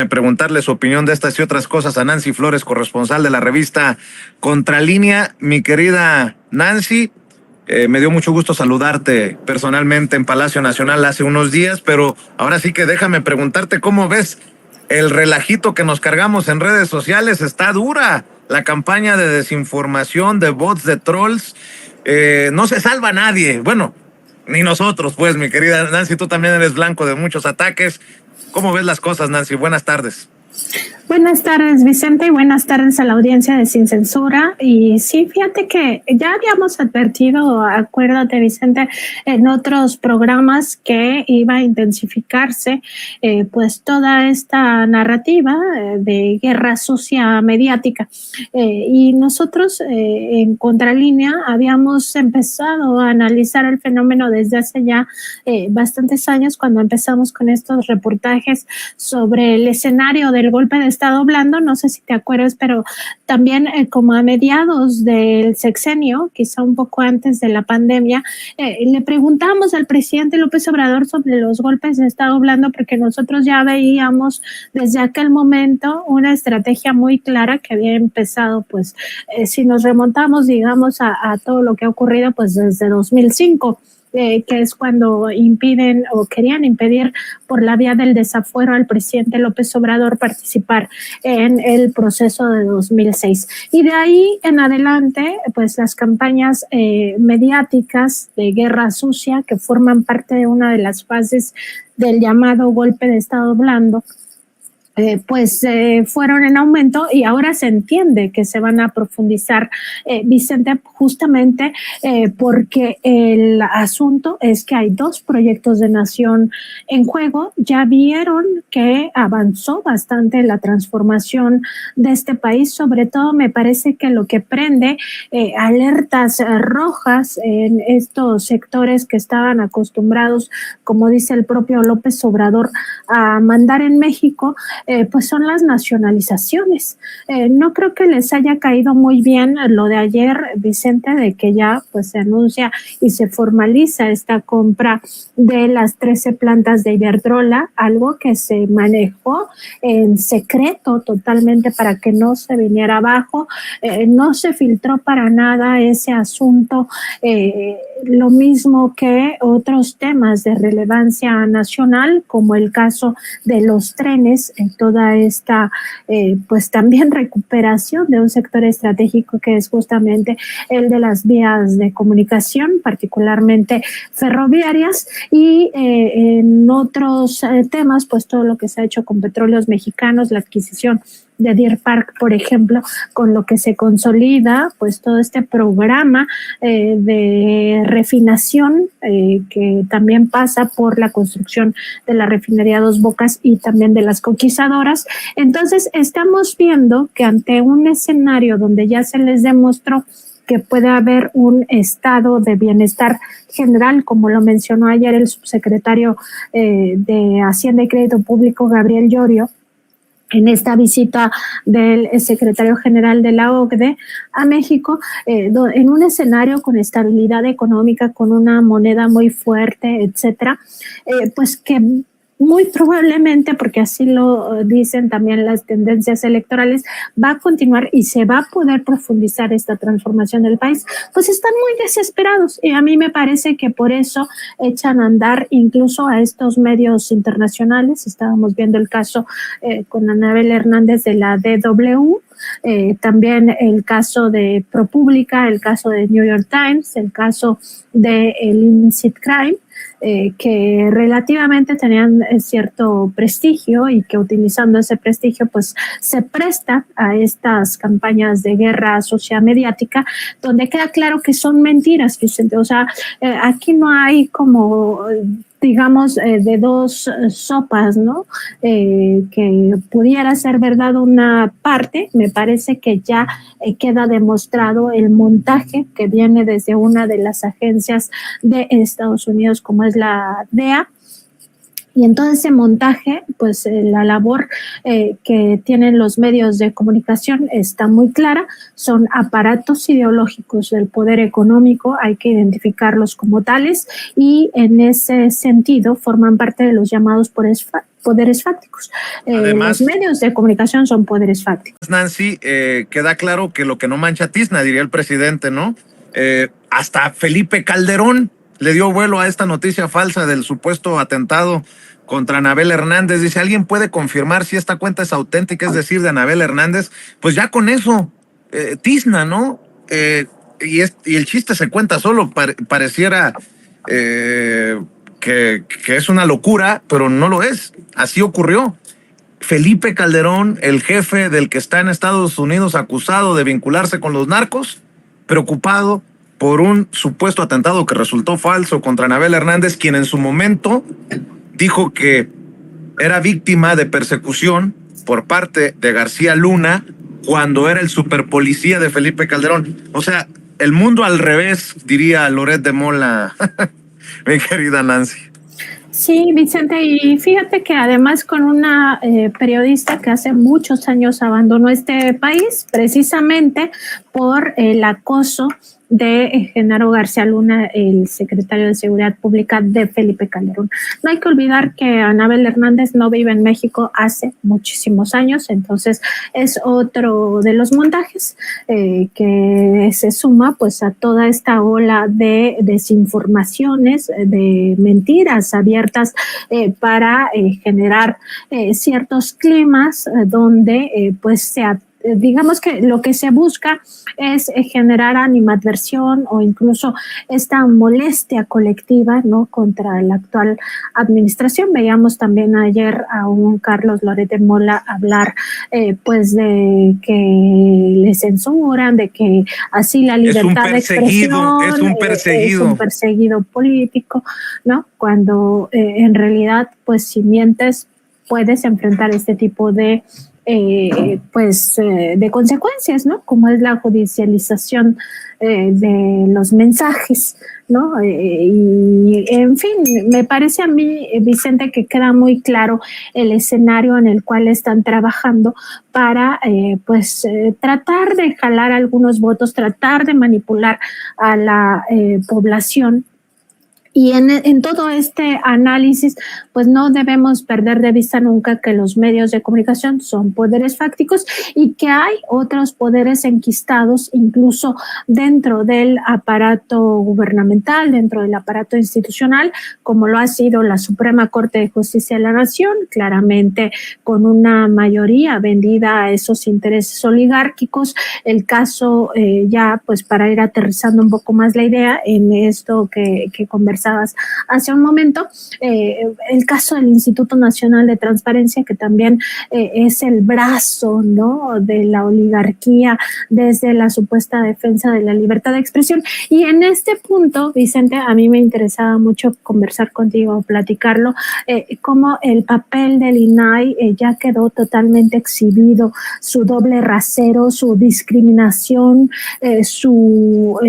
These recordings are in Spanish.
Preguntarle su opinión de estas y otras cosas a Nancy Flores, corresponsal de la revista Contralínea. Mi querida Nancy, me dio mucho gusto saludarte personalmente en Palacio Nacional hace unos días, pero ahora sí que déjame preguntarte cómo ves el relajito que nos cargamos en redes sociales. Está dura la campaña de desinformación, de bots, de trolls. No se salva nadie. Bueno, ni nosotros, pues, mi querida Nancy, tú también eres blanco de muchos ataques. ¿Cómo ves las cosas, Nancy? Buenas tardes. Buenas tardes, Vicente, y buenas tardes a la audiencia de Sin Censura. Y sí, fíjate que ya habíamos advertido, acuérdate, Vicente, en otros programas que iba a intensificarse pues toda esta narrativa de guerra sucia mediática. Y nosotros en Contralínea habíamos empezado a analizar el fenómeno desde hace ya bastantes años, cuando empezamos con estos reportajes sobre el escenario del golpe de Estado blando. No sé si te acuerdas, pero también como a mediados del sexenio, quizá un poco antes de la pandemia, le preguntamos al presidente López Obrador sobre los golpes de Estado blando, porque nosotros ya veíamos desde aquel momento una estrategia muy clara que había empezado, pues, si nos remontamos, digamos, a todo lo que ha ocurrido, pues, desde 2005. Que es cuando impiden o querían impedir por la vía del desafuero al presidente López Obrador participar en el proceso de 2006. Y de ahí en adelante, pues las campañas mediáticas de guerra sucia, que forman parte de una de las fases del llamado golpe de Estado blando, fueron en aumento, y ahora se entiende que se van a profundizar, Vicente, justamente porque el asunto es que hay dos proyectos de nación en juego. Ya vieron que avanzó bastante la transformación de este país. Sobre todo me parece que lo que prende alertas rojas en estos sectores que estaban acostumbrados, como dice el propio López Obrador, a mandar en México, pues son las nacionalizaciones. No creo que les haya caído muy bien lo de ayer, Vicente, de que ya pues se anuncia y se formaliza esta compra de las 13 plantas de Iberdrola, algo que se manejó en secreto totalmente para que no se viniera abajo. No se filtró para nada ese asunto, lo mismo que otros temas de relevancia nacional, como el caso de los trenes, toda esta pues también recuperación de un sector estratégico que es justamente el de las vías de comunicación, particularmente ferroviarias, y en otros temas, pues todo lo que se ha hecho con Petróleos Mexicanos, la adquisición de Deer Park, por ejemplo, con lo que se consolida pues todo este programa de refinación que también pasa por la construcción de la refinería Dos Bocas y también de las conquistadoras. Entonces estamos viendo que ante un escenario donde ya se les demostró que puede haber un estado de bienestar general, como lo mencionó ayer el subsecretario de Hacienda y Crédito Público, Gabriel Llorio, en esta visita del secretario general de la OCDE a México, en un escenario con estabilidad económica, con una moneda muy fuerte, etcétera, pues que muy probablemente, porque así lo dicen también las tendencias electorales, va a continuar y se va a poder profundizar esta transformación del país, pues están muy desesperados, y a mí me parece que por eso echan a andar incluso a estos medios internacionales. Estábamos viendo el caso con Anabel Hernández de la DW, también el caso de ProPublica, el caso de New York Times, el caso de el Illicit Crime, que relativamente tenían cierto prestigio, y que utilizando ese prestigio pues se presta a estas campañas de guerra sucia mediática, donde queda claro que son mentiras, Vicente. O sea, aquí no hay como digamos, de dos sopas, ¿no? Que pudiera ser verdad una parte. Me parece que ya queda demostrado el montaje que viene desde una de las agencias de Estados Unidos, como es la DEA, Y en todo ese montaje, pues la labor que tienen los medios de comunicación está muy clara. Son aparatos ideológicos del poder económico, hay que identificarlos como tales y en ese sentido forman parte de los llamados poderes fácticos. Además, los medios de comunicación son poderes fácticos. Nancy, queda claro que lo que no mancha tizna, diría el presidente, ¿no? Hasta Felipe Calderón le dio vuelo a esta noticia falsa del supuesto atentado contra Anabel Hernández. Dice, ¿alguien puede confirmar si esta cuenta es auténtica, es decir, de Anabel Hernández? Pues ya con eso, tizna, ¿no? Y el chiste se cuenta solo, pareciera que es una locura, pero no lo es. Así ocurrió. Felipe Calderón, el jefe del que está en Estados Unidos acusado de vincularse con los narcos, preocupado por un supuesto atentado que resultó falso contra Anabel Hernández, quien en su momento dijo que era víctima de persecución por parte de García Luna cuando era el superpolicía de Felipe Calderón. O sea, el mundo al revés, diría Loret de Mola, mi querida Nancy. Sí, Vicente, y fíjate que además con una periodista que hace muchos años abandonó este país precisamente por el acoso de Genaro García Luna, el secretario de Seguridad Pública de Felipe Calderón. No hay que olvidar que Anabel Hernández no vive en México hace muchísimos años, entonces es otro de los montajes que se suma pues a toda esta ola de desinformaciones, de mentiras abiertas para generar ciertos climas donde pues digamos que lo que se busca es generar animadversión o incluso esta molestia colectiva, ¿no?, contra la actual administración. Veíamos también ayer a un Carlos Loret de Mola hablar pues de que le censuran, de que así la libertad de expresión es un perseguido político, ¿no? Cuando en realidad pues si mientes puedes enfrentar este tipo de de consecuencias, ¿no? Como es la judicialización de los mensajes, ¿no? Y en fin, me parece a mí, Vicente, que queda muy claro el escenario en el cual están trabajando para tratar de jalar algunos votos, tratar de manipular a la población. Y en todo este análisis, pues no debemos perder de vista nunca que los medios de comunicación son poderes fácticos y que hay otros poderes enquistados incluso dentro del aparato gubernamental, dentro del aparato institucional, como lo ha sido la Suprema Corte de Justicia de la Nación, claramente con una mayoría vendida a esos intereses oligárquicos. El caso ya, pues para ir aterrizando un poco más la idea en esto que conversamos hace un momento, el caso del Instituto Nacional de Transparencia, que también es el brazo, ¿no?, de la oligarquía desde la supuesta defensa de la libertad de expresión. Y en este punto, Vicente, a mí me interesaba mucho conversar contigo, platicarlo, cómo el papel del INAI ya quedó totalmente exhibido, su doble rasero, su discriminación, su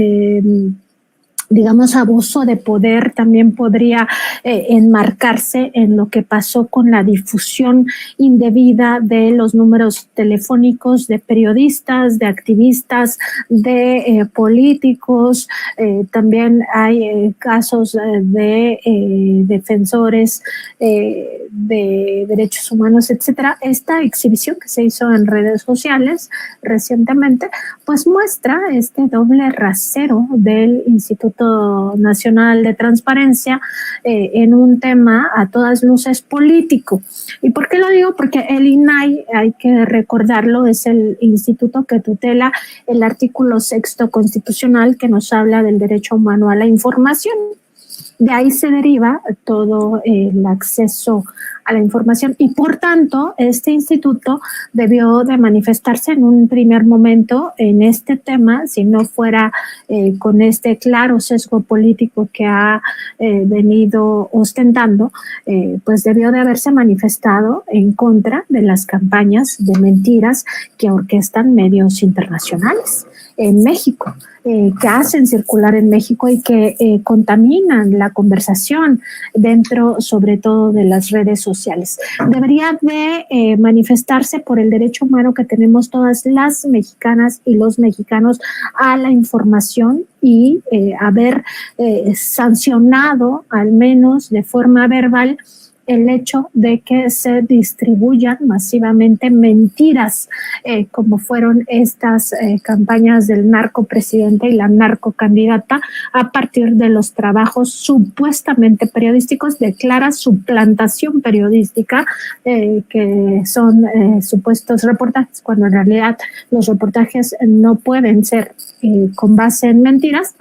digamos, abuso de poder también podría enmarcarse en lo que pasó con la difusión indebida de los números telefónicos de periodistas, de activistas, de políticos. También hay casos de defensores de derechos humanos, etcétera. Esta exhibición que se hizo en redes sociales recientemente, pues muestra este doble rasero del Instituto Nacional de Transparencia en un tema a todas luces político. ¿Y por qué lo digo? Porque el INAI, hay que recordarlo, es el instituto que tutela el artículo 6º constitucional que nos habla del derecho humano a la información. De ahí se deriva todo el acceso a la información y por tanto este instituto debió de manifestarse en un primer momento en este tema, si no fuera con este claro sesgo político que ha venido ostentando, pues debió de haberse manifestado en contra de las campañas de mentiras que orquestan medios internacionales en México, que hacen circular en México y que contaminan la conversación dentro, sobre todo, de las redes sociales. Debería de manifestarse por el derecho humano que tenemos todas las mexicanas y los mexicanos a la información y haber sancionado, al menos de forma verbal, el hecho de que se distribuyan masivamente mentiras, como fueron estas campañas del narcopresidente y la narcocandidata, a partir de los trabajos supuestamente periodísticos, de clara suplantación periodística, que son supuestos reportajes, cuando en realidad los reportajes no pueden ser con base en mentiras,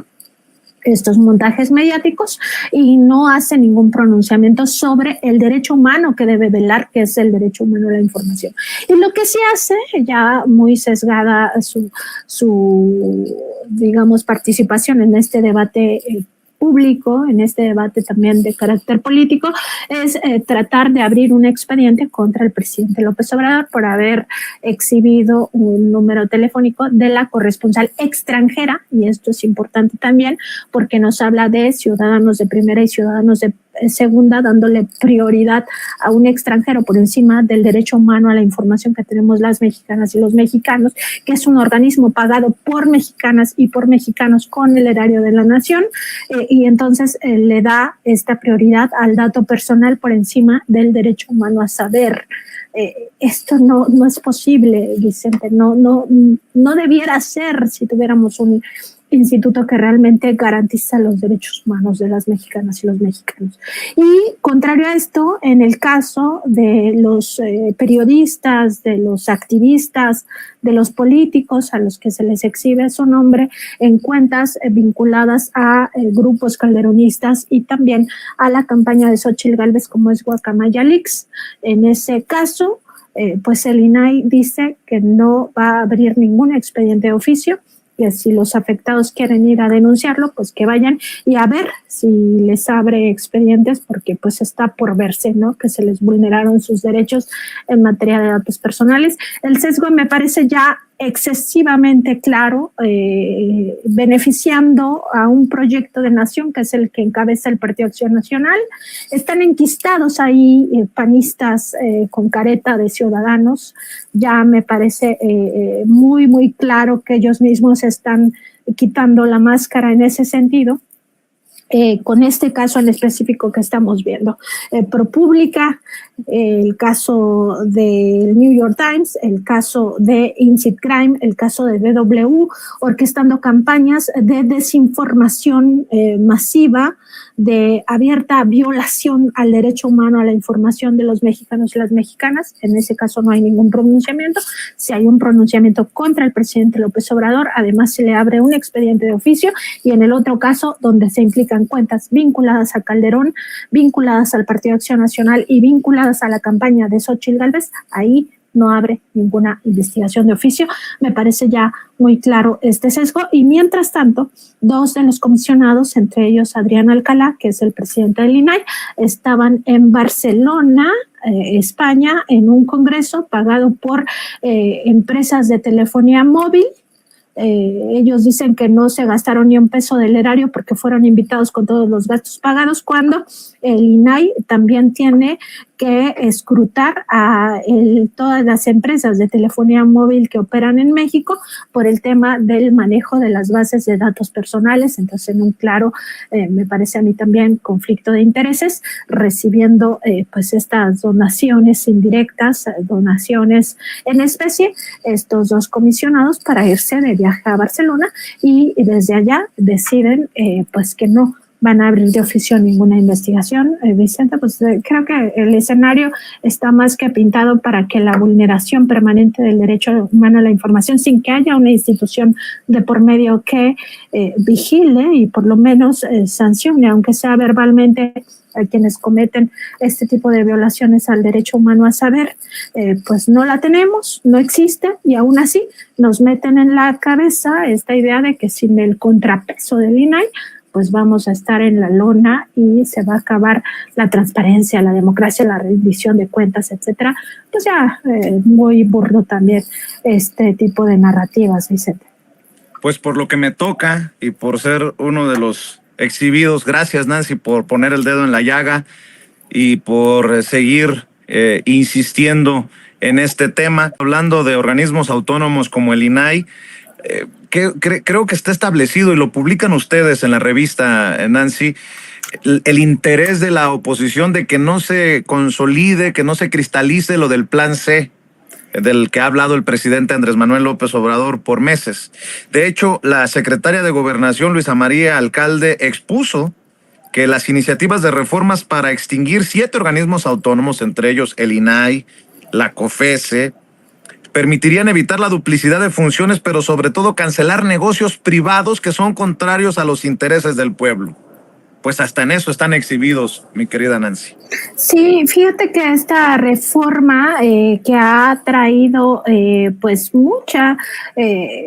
estos montajes mediáticos, y no hace ningún pronunciamiento sobre el derecho humano que debe velar, que es el derecho humano a la información. Y lo que sí hace, ya muy sesgada su digamos, participación en este debate público, en este debate también de carácter político, es tratar de abrir un expediente contra el presidente López Obrador por haber exhibido un número telefónico de la corresponsal extranjera, y esto es importante también porque nos habla de ciudadanos de primera y ciudadanos de segunda, dándole prioridad a un extranjero por encima del derecho humano a la información que tenemos las mexicanas y los mexicanos, que es un organismo pagado por mexicanas y por mexicanos con el erario de la nación, y entonces le da esta prioridad al dato personal por encima del derecho humano a saber. Esto no es posible, Vicente, no debiera ser si tuviéramos un instituto que realmente garantiza los derechos humanos de las mexicanas y los mexicanos. Y contrario a esto, en el caso de los periodistas, de los activistas, de los políticos a los que se les exhibe su nombre en cuentas vinculadas a grupos calderonistas y también a la campaña de Xóchitl Gálvez, como es Guacamaya Leaks. En ese caso, pues el INAI dice que no va a abrir ningún expediente de oficio, que si los afectados quieren ir a denunciarlo, pues que vayan y a ver si les abre expedientes, porque pues está por verse, ¿no?, que se les vulneraron sus derechos en materia de datos personales. El sesgo me parece ya excesivamente claro, beneficiando a un proyecto de nación que es el que encabeza el Partido Acción Nacional. Están enquistados ahí panistas con careta de ciudadanos. Ya me parece muy, muy claro que ellos mismos están quitando la máscara en ese sentido. Con este caso en específico que estamos viendo, ProPublica, el caso del New York Times, el caso de Incite Crime, el caso de DW, orquestando campañas de desinformación masiva, de abierta violación al derecho humano a la información de los mexicanos y las mexicanas. En ese caso no hay ningún pronunciamiento. Si hay un pronunciamiento contra el presidente López Obrador, además se le abre un expediente de oficio, y en el otro caso, donde se implican cuentas vinculadas a Calderón, vinculadas al Partido Acción Nacional y vinculadas a la campaña de Xóchitl Gálvez, ahí no abre ninguna investigación de oficio. Me parece ya muy claro este sesgo. Y mientras tanto, dos de los comisionados, entre ellos Adrián Alcalá, que es el presidente del INAI, estaban en Barcelona, España, en un congreso pagado por empresas de telefonía móvil. Ellos dicen que no se gastaron ni un peso del erario porque fueron invitados con todos los gastos pagados, cuando el INAI también tiene que escrutar a todas las empresas de telefonía móvil que operan en México por el tema del manejo de las bases de datos personales. Entonces, en un claro, me parece a mí también, conflicto de intereses, recibiendo pues estas donaciones indirectas, donaciones en especie, estos dos comisionados para irse de viaje a Barcelona, y desde allá deciden pues que no van a abrir de oficio ninguna investigación. Vicente, pues creo que el escenario está más que pintado para que la vulneración permanente del derecho humano a la información, sin que haya una institución de por medio que vigile y por lo menos sancione, aunque sea verbalmente, a quienes cometen este tipo de violaciones al derecho humano a saber, pues no la tenemos, no existe, y aún así nos meten en la cabeza esta idea de que sin el contrapeso del INAI, pues vamos a estar en la lona y se va a acabar la transparencia, la democracia, la rendición de cuentas, etcétera. Pues ya muy burdo también este tipo de narrativas, Vicente. Pues por lo que me toca y por ser uno de los exhibidos, gracias Nancy por poner el dedo en la llaga y por seguir insistiendo en este tema. Hablando de organismos autónomos como el INAI, creo que está establecido y lo publican ustedes en la revista, Nancy, el interés de la oposición de que no se consolide, que no se cristalice lo del Plan C, del que ha hablado el presidente Andrés Manuel López Obrador por meses. De hecho, la secretaria de Gobernación, Luisa María Alcalde, expuso que las iniciativas de reformas para extinguir 7 organismos autónomos, entre ellos el INAI, la COFESE, permitirían evitar la duplicidad de funciones, pero sobre todo cancelar negocios privados que son contrarios a los intereses del pueblo. Pues hasta en eso están exhibidos, mi querida Nancy. Sí, fíjate que esta reforma que ha traído pues mucha,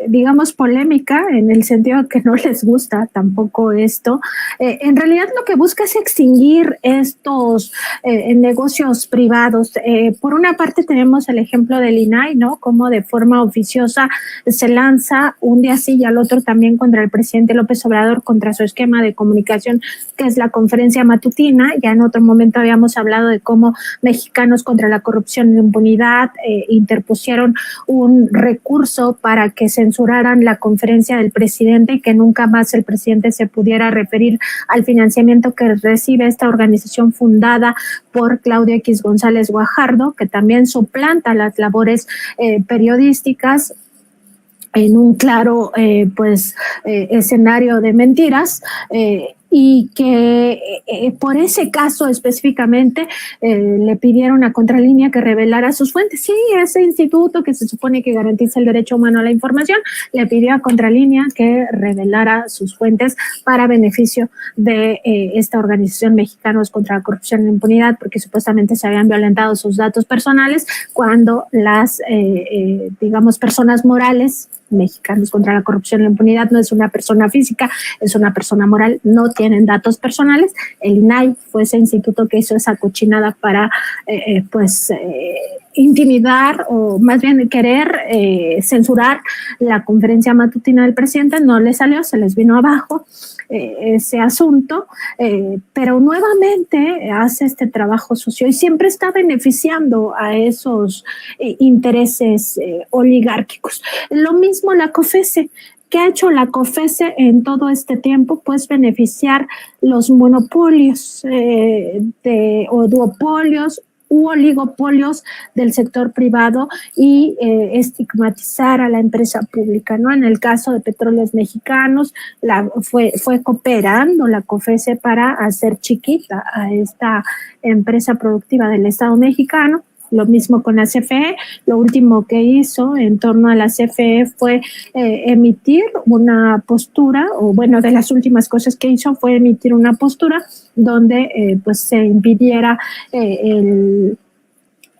digamos, polémica, en el sentido que no les gusta tampoco esto, en realidad lo que busca es extinguir estos negocios privados. Por una parte tenemos el ejemplo del INAI, ¿no? Como de forma oficiosa se lanza un día sí y al otro también contra el presidente López Obrador, contra su esquema de comunicación, que es la conferencia matutina. Ya en otro momento habíamos hablado de cómo Mexicanos contra la Corrupción y la Impunidad interpusieron un recurso para que censuraran la conferencia del presidente y que nunca más el presidente se pudiera referir al financiamiento que recibe esta organización fundada por Claudio X González Guajardo, que también suplanta las labores periodísticas en un claro escenario de mentiras, y que por ese caso específicamente le pidieron a Contralínea que revelara sus fuentes. Sí, ese instituto que se supone que garantiza el derecho humano a la información le pidió a Contralínea que revelara sus fuentes para beneficio de esta organización Mexicanos contra la Corrupción y la Impunidad, porque supuestamente se habían violentado sus datos personales cuando las, digamos, personas morales, Mexicanos contra la Corrupción y la Impunidad, no es una persona física, es una persona moral, no tienen datos personales. El INAI fue ese instituto que hizo esa cochinada para intimidar o más bien querer censurar la conferencia matutina del presidente. No le salió, se les vino abajo ese asunto, pero nuevamente hace este trabajo sucio y siempre está beneficiando a esos intereses oligárquicos. Lo mismo la COFESE. ¿Qué ha hecho la COFESE en todo este tiempo? Pues beneficiar los monopolios o duopolios u oligopolios del sector privado y estigmatizar a la empresa pública, ¿no? En el caso de Petróleos Mexicanos, fue cooperando la COFESE para hacer chiquita a esta empresa productiva del Estado mexicano. Lo mismo con la CFE. Lo último que hizo en torno a la CFE fue emitir una postura, o bueno, de las últimas cosas que hizo fue emitir una postura donde pues se impidiera el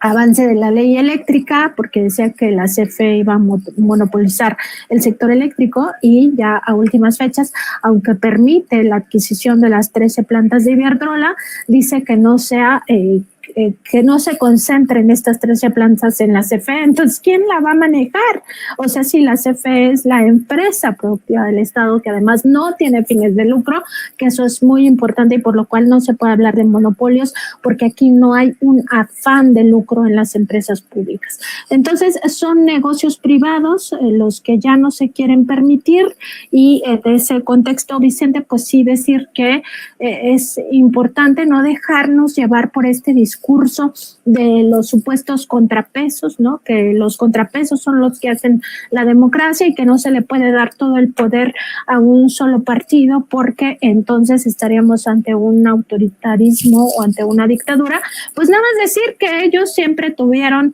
avance de la ley eléctrica, porque decía que la CFE iba a monopolizar el sector eléctrico, y ya a últimas fechas, aunque permite la adquisición de las 13 plantas de Iberdrola, dice que no sea que no se concentren estas 13 plantas en la CFE. Entonces, ¿quién la va a manejar? O sea, si la CFE es la empresa productiva del Estado, que además no tiene fines de lucro, que eso es muy importante y por lo cual no se puede hablar de monopolios, porque aquí no hay un afán de lucro en las empresas públicas. Entonces, son negocios privados los que ya no se quieren permitir, y de ese contexto, Vicente, pues sí decir que es importante no dejarnos llevar por este discurso discurso de los supuestos contrapesos, ¿no? Que los contrapesos son los que hacen la democracia y que no se le puede dar todo el poder a un solo partido porque entonces estaríamos ante un autoritarismo o ante una dictadura. Pues nada más decir que ellos siempre tuvieron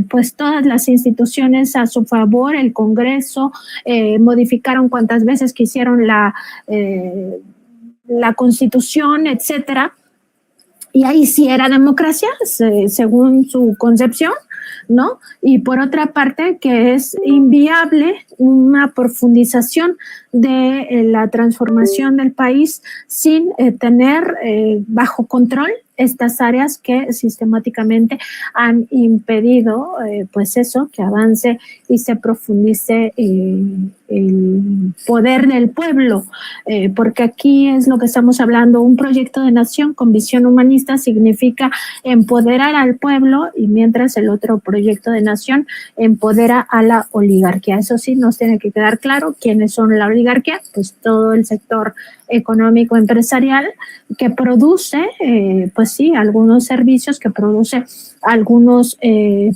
pues todas las instituciones a su favor, el Congreso, modificaron cuantas veces quisieron la Constitución, etcétera, y ahí sí era democracia, según su concepción, ¿no? Y por otra parte, que es inviable una profundización de la transformación del país sin tener bajo control estas áreas que sistemáticamente han impedido, pues eso, que avance y se profundice el poder del pueblo, porque aquí es lo que estamos hablando, un proyecto de nación con visión humanista significa empoderar al pueblo y mientras el otro proyecto de nación empodera a la oligarquía. Eso sí, nos tiene que quedar claro quiénes son la oligarquía, pues todo el sector económico empresarial que produce, pues sí, algunos servicios, que produce algunos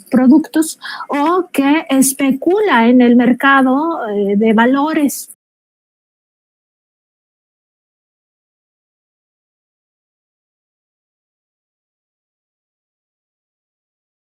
productos o que especula en el mercado de valores.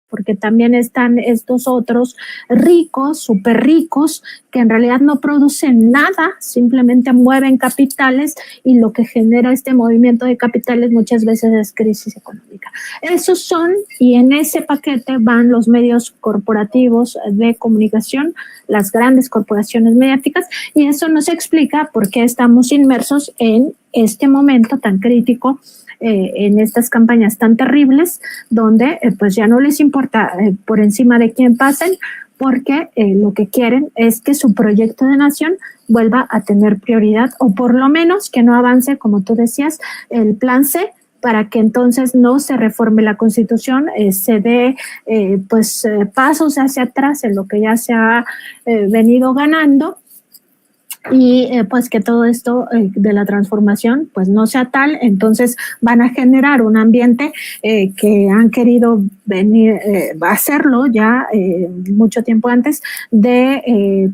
Porque también están estos otros ricos, súper ricos, que en realidad no producen nada, simplemente mueven capitales y lo que genera este movimiento de capitales muchas veces es crisis económica. Esos son, y en ese paquete van los medios corporativos de comunicación, las grandes corporaciones mediáticas, y eso nos explica por qué estamos inmersos en este momento tan crítico, en estas campañas tan terribles, donde pues ya no les importa por encima de quién pasen, porque lo que quieren es que su proyecto de nación vuelva a tener prioridad, o por lo menos que no avance, como tú decías, el plan C, para que entonces no se reforme la Constitución, se dé pasos hacia atrás en lo que ya se ha venido ganando, y pues que todo esto de la transformación pues no sea tal. Entonces van a generar un ambiente que han querido venir a hacerlo ya mucho tiempo antes, de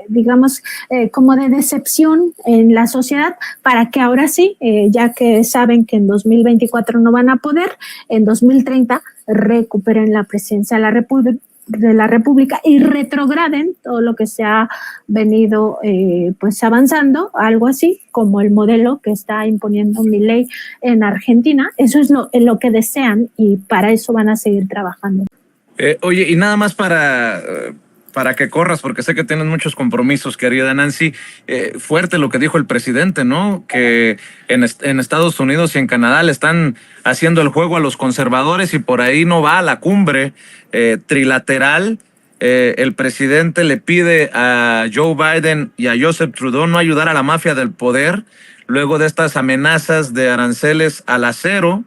digamos como de decepción en la sociedad, para que ahora sí, ya que saben que en 2024 no van a poder, en 2030 recuperen la presidencia de la República y retrograden todo lo que se ha venido pues avanzando, algo así como el modelo que está imponiendo Milei en Argentina. Eso es lo que desean y para eso van a seguir trabajando. Oye, y nada más para que corras, porque sé que tienes muchos compromisos, querida Nancy. Fuerte lo que dijo el presidente, ¿no? Que en Estados Unidos y en Canadá le están haciendo el juego a los conservadores y por ahí no va a la cumbre trilateral. El presidente le pide a Joe Biden y a Joseph Trudeau no ayudar a la mafia del poder luego de estas amenazas de aranceles al acero,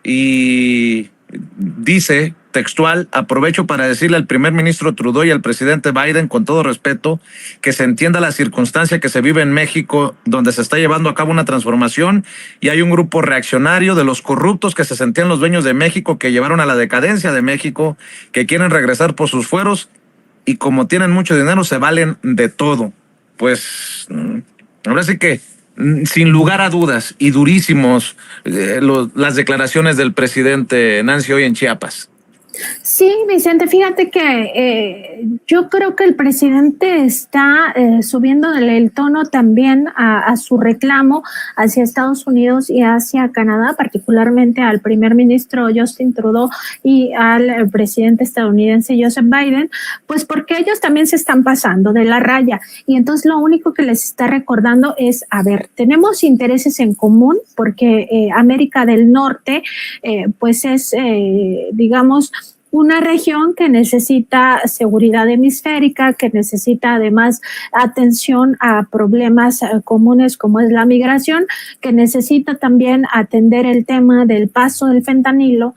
y dice textual: aprovecho para decirle al primer ministro Trudeau y al presidente Biden, con todo respeto, que se entienda la circunstancia que se vive en México, donde se está llevando a cabo una transformación y hay un grupo reaccionario de los corruptos que se sentían los dueños de México, que llevaron a la decadencia de México, que quieren regresar por sus fueros y como tienen mucho dinero se valen de todo. Pues ahora sí que sin lugar a dudas y durísimos las declaraciones del presidente, Nancy, hoy en Chiapas. Sí, Vicente, fíjate que yo creo que el presidente está subiendo el tono también a su reclamo hacia Estados Unidos y hacia Canadá, particularmente al primer ministro Justin Trudeau y al presidente estadounidense Joseph Biden, pues porque ellos también se están pasando de la raya, y entonces lo único que les está recordando es, a ver, tenemos intereses en común, porque América del Norte pues es, digamos, una región que necesita seguridad hemisférica, que necesita además atención a problemas comunes como es la migración, que necesita también atender el tema del paso del fentanilo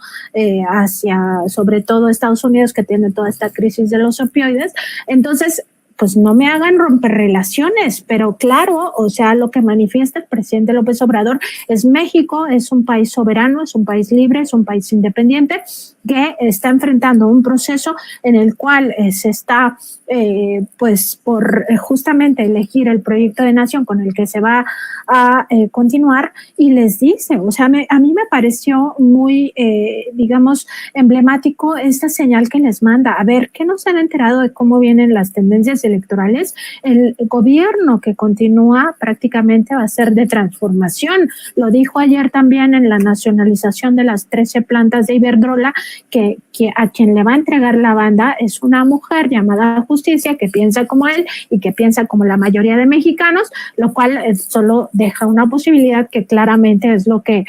hacia, sobre todo, Estados Unidos, que tiene toda esta crisis de los opioides. Entonces, pues no me hagan romper relaciones, pero claro, o sea, lo que manifiesta el presidente López Obrador es México, es un país soberano, es un país libre, es un país independiente que está enfrentando un proceso en el cual se está, pues, por justamente elegir el proyecto de nación con el que se va a continuar, y les dice, o sea, a mí me pareció muy, digamos, emblemático esta señal que les manda. A ver, ¿qué no se han enterado de cómo vienen las tendencias electorales? El gobierno que continúa prácticamente va a ser de transformación. Lo dijo ayer también en la nacionalización de las 13 plantas de Iberdrola, que a quien le va a entregar la banda es una mujer llamada Justicia, que piensa como él y que piensa como la mayoría de mexicanos, lo cual solo deja una posibilidad que claramente es lo que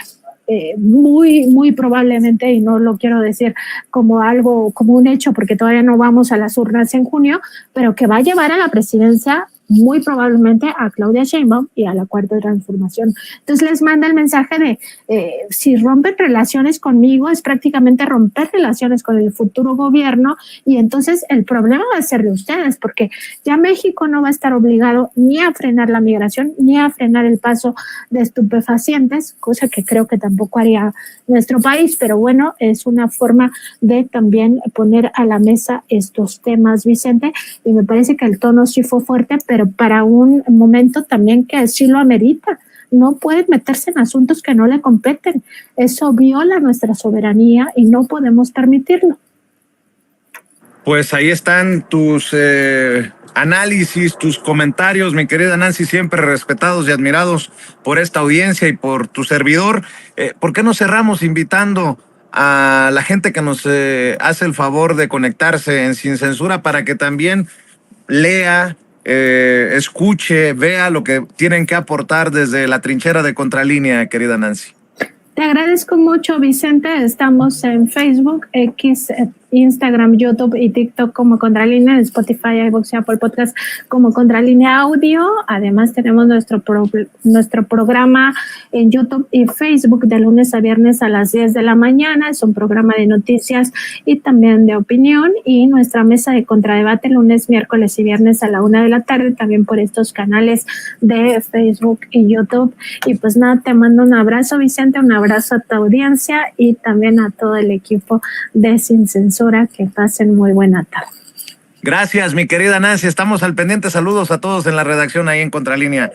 muy probablemente, y no lo quiero decir como algo, como un hecho, porque todavía no vamos a las urnas en junio, pero que va a llevar a la presidencia muy probablemente a Claudia Sheinbaum y a la Cuarta Transformación. Entonces les manda el mensaje de si rompen relaciones conmigo es prácticamente romper relaciones con el futuro gobierno, y entonces el problema va a ser de ustedes, porque ya México no va a estar obligado ni a frenar la migración ni a frenar el paso de estupefacientes, cosa que creo que tampoco haría nuestro país, pero bueno, es una forma de también poner a la mesa estos temas, Vicente, y me parece que el tono sí fue fuerte, pero para un momento también que así lo amerita. No puede meterse en asuntos que no le competen. Eso viola nuestra soberanía y no podemos permitirlo. Pues ahí están tus análisis, tus comentarios, mi querida Nancy, siempre respetados y admirados por esta audiencia y por tu servidor. ¿Por qué no cerramos invitando a la gente que nos hace el favor de conectarse en Sin Censura para que también lea, escuche, vea lo que tienen que aportar desde la trinchera de Contralínea, querida Nancy? Te agradezco mucho, Vicente. Estamos en Facebook, X, Instagram, YouTube y TikTok como Contralínea, en Spotify, iVoox y Apple Podcast como Contralínea Audio. Además tenemos nuestro programa en YouTube y Facebook de lunes a viernes a las 10 de la mañana. Es un programa de noticias y también de opinión, y nuestra mesa de contradebate lunes, miércoles y viernes a la 1 de la tarde, también por estos canales de Facebook y YouTube. Y pues nada, te mando un abrazo, Vicente, un abrazo a tu audiencia y también a todo el equipo de Sin Censura. Que pasen muy buena tarde. Gracias, mi querida Nancy. Estamos al pendiente. Saludos a todos en la redacción ahí en Contralínea.